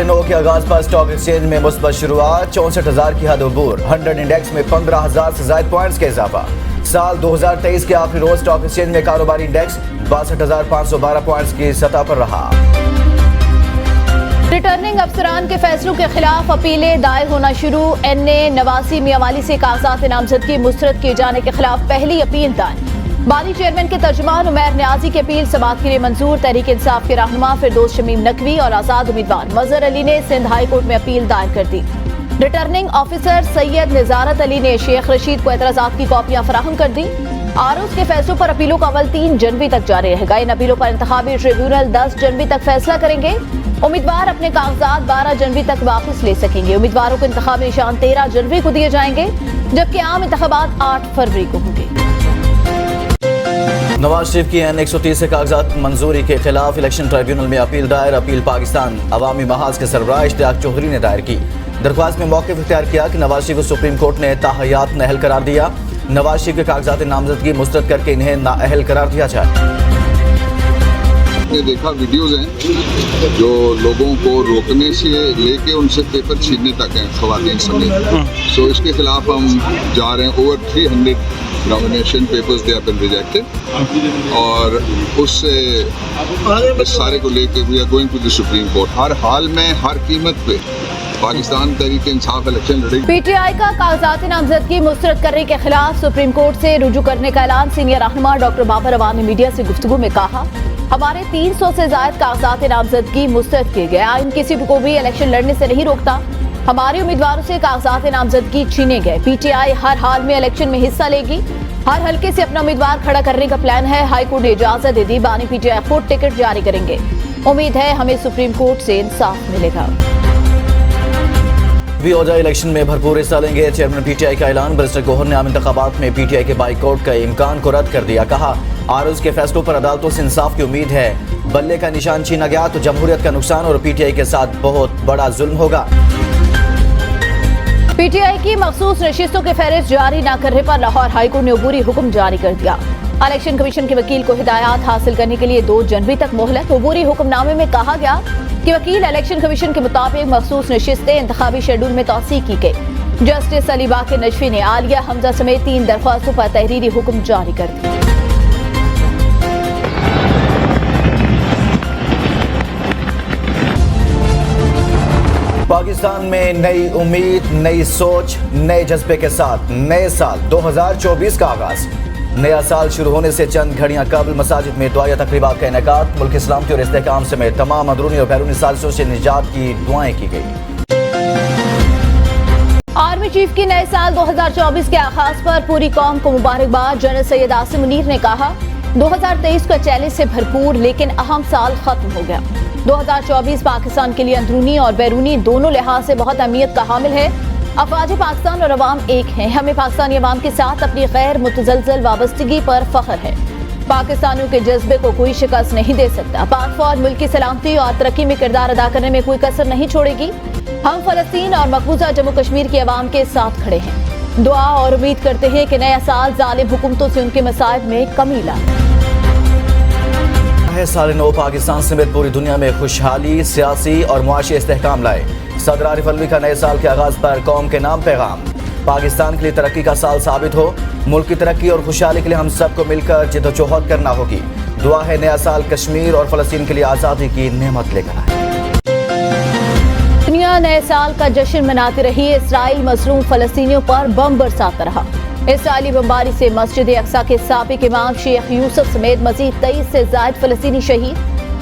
नौ के आगाज पर स्टॉक एक्सचेंज में मुस्बत शुरुआत, 64,000 की हद अबूर, 100 इंडेक्स में 15,000 से ज्यादा पॉइंट्स का इजाफा। साल 2023 के आखिरी रोज स्टॉक एक्सचेंज में कारोबारी इंडेक्स 62,512 पॉइंट्स की सतह पर रहा। रिटर्निंग अफसरान के फैसलों के खिलाफ अपीलें दायर होना शुरू, NA नवासी मियांवाली से कागजात नामजदगी मुस्तरद किए जाने के खिलाफ पहली अपील दायर। बानी चेयरमैन के तर्जुमान उमैर न्याजी की अपील समाअत के लिए मंजूर। तहरीक इंसाफ के रहनुमा फिरदौस शमीम नकवी और आजाद उम्मीदवार मजहर अली ने सिंध हाई कोर्ट में अपील दायर कर दी। रिटर्निंग ऑफिसर सैयद निजारत अली ने शेख रशीद को एतराजात की कॉपियां फराहम कर दी। आरोज के फैसलों पर अपीलों का अमल 3 जनवरी तक जारी रहेगा। इन अपीलों पर इंतखाबी ट्रिब्यूनल 10 जनवरी तक फैसला करेंगे। उम्मीदवार अपने कागजात 12 जनवरी तक वापस ले सकेंगे। उम्मीदवारों को इंतखाबी निशान 13 जनवरी को दिए जाएंगे, जबकि आम इंतखाबात 8 फरवरी को होंगे। नवाज शरीफ की N 130 से कागजात मंजूरी के खिलाफ इलेक्शन ट्राइब्यूनल में अपील दायर। अपील पाकिस्तान अवामी महाज के सरबराह इश्तियाक चौधरी ने दायर की। दरख्वास्त में मौक़िफ़ इख्तियार किया कि नवाज शरीफ को सुप्रीम कोर्ट ने ताहयात नाअहल करार दिया। नवाज शरीफ के कागजात नामजदगी मुस्तरद करके इन्हें नाअहल करार दिया जाए। आपने देखा वीडियोज हैं जो लोगों को रोकने से लेके उनसे पेपर छीनने तक हैं, ख़वातीन समेत। सो इसके खिलाफ हम जा रहे हैं। Over 300 nomination papers they have been rejected और उससे इस सारे को लेके we are going to the Supreme Court. हर हाल में हर कीमत पे पाकिस्तान तहरीक इंसाफ इलेक्शन लड़ेगी। PTI का कागजात नामजदगी मुस्तरद करने के खिलाफ सुप्रीम कोर्ट से रुजू करने का ऐलान। सीनियर रहनुमा डॉक्टर बाबर अवान ने मीडिया से गुफ्तगू में कहा, हमारे 300 से ज्यादा कागजात नामजदगी मुस्तरद किए गए। आइन किसी को भी इलेक्शन लड़ने से नहीं रोकता। हमारे उम्मीदवारों से कागजात नामजदगी छीने गए। PTI हर हाल में इलेक्शन में हिस्सा लेगी। हर हल्के से अपना उम्मीदवार खड़ा करने का प्लान है। हाई कोर्ट ने इजाजत दे दी। बानी PTI खुद टिकट जारी करेंगे। उम्मीद है हमें सुप्रीम कोर्ट से इंसाफ मिलेगा। विओजा इलेक्शन में भरपूर हिस्सा लेंगे। चेयरमैन PTI का ऐलान। बैरिस्टर गौहर ने आम इंतखाबात में PTI के बाइकआउट का इम्कान को रद्द कर दिया। कहा, आरोज के फैसलों पर अदालतों से इंसाफ की उम्मीद है। बल्ले का निशान छीना गया तो जमहूरियत का नुकसान और PTI के साथ बहुत बड़ा जुल्म होगा। PTI की मखसूस नशिस्तों के फहरिस्त जारी न करने पर लाहौर हाई कोर्ट ने अबूरी हुक्म जारी कर दिया। इलेक्शन कमीशन के वकील को हिदायत हासिल करने के लिए 2 जनवरी तक मोहलत। अबूरी हुक्मनामे में कहा गया कि वकील इलेक्शन कमीशन के मुताबिक मखसूस नशिस्तें इंतखाबी शेड्यूल में तौसीक की गई। जस्टिस अली बाकर नजफी ने आलिया हमजा समेत 3 दरख्वास्तों पर तहरीरी हुक्म जारी कर दिया। पाकिस्तान में नई उम्मीद, नई सोच, नए जज्बे के साथ नए साल 2024 का आगाज। नया साल शुरू होने से चंद घड़ियां कबल मसाजिद में दुआया तकरीबात का इनेकात। मुल्क की सलामती और इस्तेहकाम समेत तमाम अंदरूनी और बैरूनी साजिशों से निजात की दुआएं की गई। आर्मी चीफ की नए साल 2024 के आगाज पर पूरी कौम को मुबारकबाद। जनरल सैयद आसिम मुनीर ने कहा, 2023 को चैलेंज से भरपूर लेकिन अहम साल खत्म हो गया। 2024 पाकिस्तान के लिए अंदरूनी और बैरूनी दोनों लिहाज से बहुत अहमियत का हामिल है। अफवाज पाकिस्तान और अवाम एक हैं। हमें पाकिस्तानी अवाम के साथ अपनी गैर मुतजलजल वाबस्तगी पर फख्र है। पाकिस्तानियों के जज्बे को कोई शिकस्त नहीं दे सकता। पाक फौज मुल्क की सलामती और तरक्की में किरदार अदा करने में कोई कसर नहीं छोड़ेगी। हम फलस्तीन और मकबूजा जम्मू कश्मीर के अवाम के साथ खड़े हैं। दुआ और उम्मीद करते हैं कि नया साल जालिम हुकूमतों से उनके मसाइब में कमी लाए। साल नौ पाकिस्तान समेत पूरी दुनिया में खुशहाली, सियासी और मुआशी इस्तेहकाम लाए। सदर आरिफ अलवी का नए साल के आगाज पर कौम के नाम पैगाम। पाकिस्तान के लिए तरक्की का साल साबित हो। मुल्क की तरक्की और खुशहाली के लिए हम सबको मिलकर जिद्दोजहद करना होगी। दुआ है नया साल कश्मीर और फलस्तीन के लिए आज़ादी की नेमत लेकर आए। दुनिया नए साल का जश्न मनाती रही। इसराइल मजलूम फलस्तीनियों पर बम बरसाता रहा। इसराइली बमबारी से मस्जिद अक्सा के साबिक इमाम शेख यूसुफ समेत मजीद 23 से ज्यादा फलस्तीनी शहीद।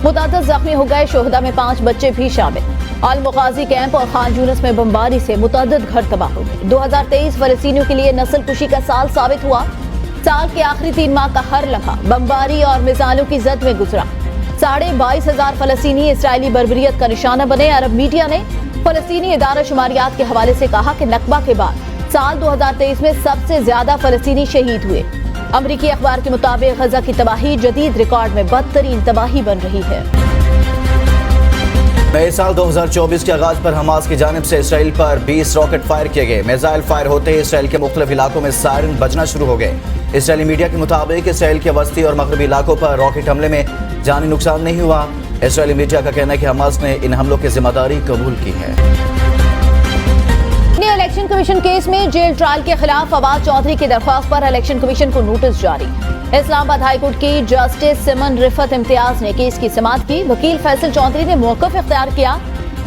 मुतअद्दिद जख्मी हो गए। शोहदा में 5 बच्चे भी शामिल। अल मुगाजी कैंप और खान यूनिस में बमबारी से मुतअद्दिद घर तबाह हो गए। 2023 फलस्तीनियों के लिए नस्ल कुशी का साल साबित हुआ। साल के आखिरी 3 माह का हर लम्हा बमबारी और मिसाइलों की जद में गुजरा। 22,500 फलस्तीनी इसराइली बर्बरियत का निशाना बने। अरब मीडिया ने फलस्तीनी इदारा शुमारियात के हवाले से कहा कि नकबा के बाद साल 2023 में सबसे ज्यादा फलस्तीनी शहीद हुए। अमरीकी अखबार के मुताबिक गजा की तबाही जदीद रिकॉर्ड में बदतरीन तबाही बन रही है। नए साल 2024 के आगाज पर हमास की जानिब से इसराइल पर 20 रॉकेट फायर किए गए। मिसाइल फायर होते ही इसराइल के मुख्तलिफ इलाकों में सायरन बजना शुरू हो गए। इसराइली मीडिया के मुताबिक इसराइल के वस्ती और मगरबी इलाकों पर रॉकेट हमले में जानी नुकसान नहीं हुआ। اسرائیلی میڈیا کا کہنا ہے کہ حماس نے ان حملوں کی ذمہ داری قبول کی ہے۔ الیکشن کمیشن کیس میں جیل ٹرائل کے خلاف فواد چودھری کی درخواست پر الیکشن کمیشن کو نوٹس جاری۔ اسلام آباد ہائی کورٹ کی جسٹس سمن رفت امتیاز نے کیس کی سماعت کی۔ وکیل فیصل چودھری نے موقف اختیار کیا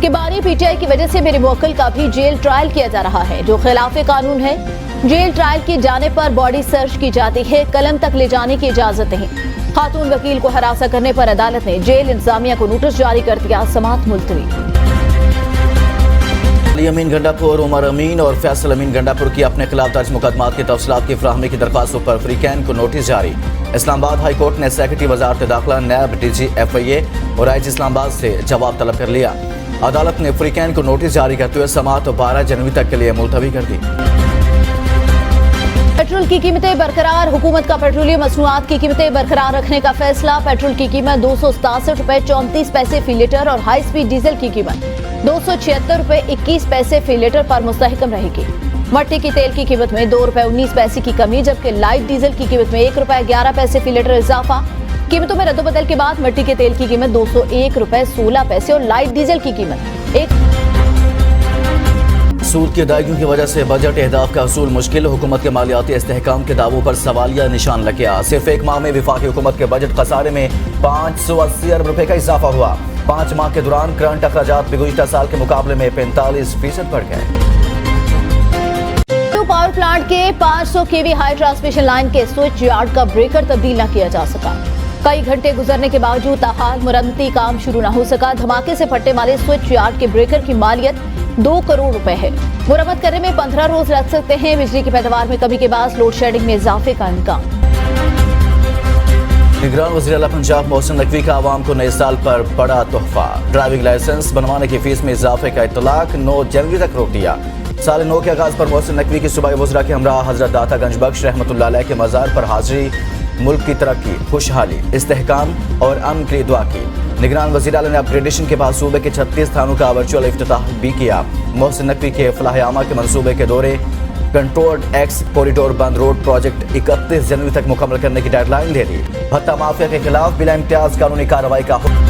کہ باری پی ٹی آئی کی وجہ سے میرے موکل کا بھی جیل ٹرائل کیا جا رہا ہے، جو خلاف قانون ہے۔ جیل ٹرائل کی جانے پر باڈی سرچ کی جاتی ہے، قلم تک لے جانے کی اجازت نہیں۔ خاتون وکیل کو ہراساں کرنے پر عدالت نے جیل انتظامیہ کو نوٹس جاری کر دیا، سماعت ملتوی۔ علی امین گنڈا پور، عمر امین اور فیصل امین گنڈا پور کی اپنے خلاف درج مقدمات کی تفصیلات کی فراہمی کی درخواستوں پر فریقین کو نوٹس جاری۔ اسلام آباد ہائی کورٹ نے سیکرٹری وزارت داخلہ، نیب ڈی جی ایف آئی اے اور آئی جی اسلام آباد سے جواب طلب کر لیا۔ عدالت نے فریقین کو نوٹس جاری کرتے ہوئے سماعت 12 جنوری تک کے لیے ملتوی کر دی۔ پیٹرول کی قیمتیں برقرار، حکومت کا پیٹرولیم مصنوعات کی قیمتیں برقرار رکھنے کا فیصلہ۔ پیٹرول کی قیمت 267 روپے 34 پیسے فی لیٹر اور ہائی سپیڈ ڈیزل کی قیمت 276 روپے 21 پیسے فی لیٹر پر مستحکم رہے گی۔ مٹی کی تیل کی قیمت میں 2 روپے 19 پیسے کی کمی، جبکہ لائٹ ڈیزل کی قیمت میں 1 روپے 11 پیسے فی لیٹر اضافہ۔ قیمتوں میں رد و بدل کے بعد مٹی کے تیل کی قیمت 201 روپے 16 پیسے اور لائٹ ڈیزل کی قیمت 1۔ سود کی ادائیگیوں کی وجہ سے بجٹ اہداف کا حصول مشکل، حکومت کے مالیاتی استحکام کے دعووں پر سوالیہ نشان لگ گیا۔ صرف ایک ماہ میں وفاقی حکومت کے بجٹ خسارے میں 580 ارب روپے کا اضافہ ہوا۔ 5 ماہ کے دوران کرنٹ اخراجات بھی گزشتہ سال کے مقابلے میں 45% بڑھ گئے۔ پاور پلانٹ کے 500 kV ہائی ٹرانسمیشن لائن کے سوئچ یارڈ کا بریکر تبدیل نہ کیا جا سکا۔ کئی گھنٹے گزرنے کے باوجود تاحال مرمتی کام شروع نہ ہو سکا۔ دھماکے سے پھٹنے والے سوئچ یارڈ کے بریکر کی مالیت 2 کروڑ روپے ہے۔ مرمت کرنے میں 15 روز لگ سکتے ہیں۔ بجلی کی پیداوار میں کمی کے باعث لوڈ شیڈنگ میں اضافے کا امکان۔ نگران وزیر اعلیٰ پنجاب محسن نقوی کا عوام کو نئے سال پر بڑا تحفہ، ڈرائیونگ لائسنس بنوانے کی فیس میں اضافے کا اطلاق 9 جنوری تک روک دیا۔ سال نو کے آغاز پر محسن نقوی کی صوبائی وزراء کے ہمراہ حضرت داتا گنج بخش رحمۃ اللہ علیہ کے مزار پر حاضری، ملک کی ترقی، خوشحالی، استحکام اور امن کے لیے دعا کی۔ نگران وزیر اعلیٰ نے اپ گریڈیشن کے بعد صوبے کے 36 تھانوں کا ورچوئل افتتاح بھی کیا۔ محسن نقوی کے فلاح عامہ کے منصوبے کے دورے کنٹرولڈ ایکس کوریڈور بند روڈ پروجیکٹ 31 جنوری تک مکمل کرنے کی ڈیڈ لائن دے دی۔ بھتہ مافیا کے خلاف بلا امتیاز قانونی کارروائی کا حکم۔